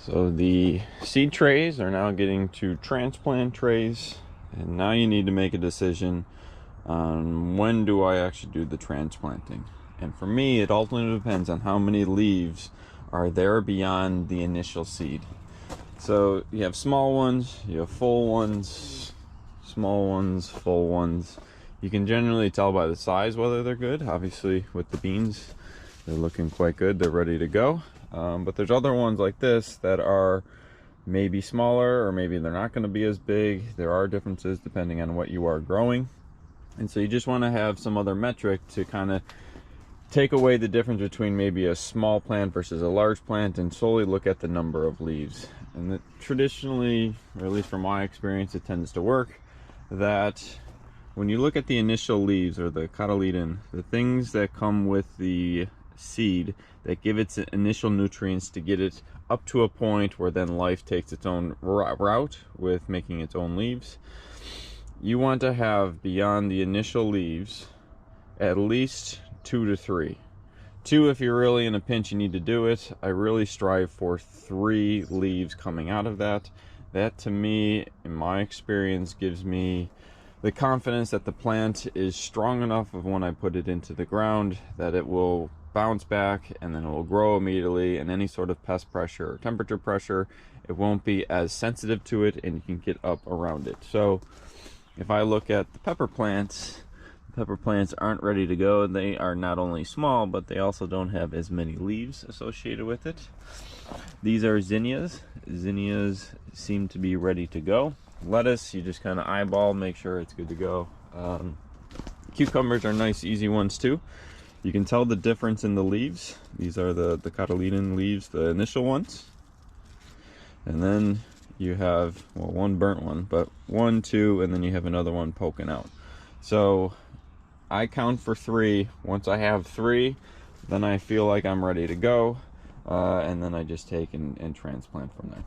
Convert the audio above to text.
So the seed trays are now getting to transplant trays, and now you need to make a decision on when do I actually do the transplanting. And for me, it ultimately depends on how many leaves are there beyond the initial seed. So you have small ones, you have full ones, small ones, full ones. You can generally tell by the size whether they're good. Obviously with the beans, they're looking quite good, they're ready to go. But there's other ones like this that are maybe smaller, or maybe they're not going to be as big. There are differences depending on what you are growing, and so you just want to have some other metric to kind of take away the difference between maybe a small plant versus a large plant and solely look at the number of leaves. And that traditionally, or at least from my experience, it tends to work that when you look at the initial leaves, or the cotyledon, the things that come with the seed that give its initial nutrients to get it up to a point where then life takes its own route with making its own leaves, you want to have beyond the initial leaves at least 2 to 3. 2 if you're really in a pinch, you need to do it. I really strive for 3 leaves coming out of that. That to me, in my experience, gives me the confidence that the plant is strong enough of when I put it into the ground that it will bounce back and then it will grow immediately, and any sort of pest pressure or temperature pressure, it won't be as sensitive to it, and you can get up around it. So if I look at the pepper plants aren't ready to go. They are not only small, but they also don't have as many leaves associated with it. These are zinnias. Zinnias seem to be ready to go. Lettuce, you just kind of eyeball, make sure it's good to go. Cucumbers are nice, easy ones too. You can tell the difference in the leaves. These are the cotyledon leaves, the initial ones. And then you have, well, one burnt one, but 1, 2, and then you have another one poking out. So I count for 3. Once I have 3, then I feel like I'm ready to go. And then I just take and transplant from there.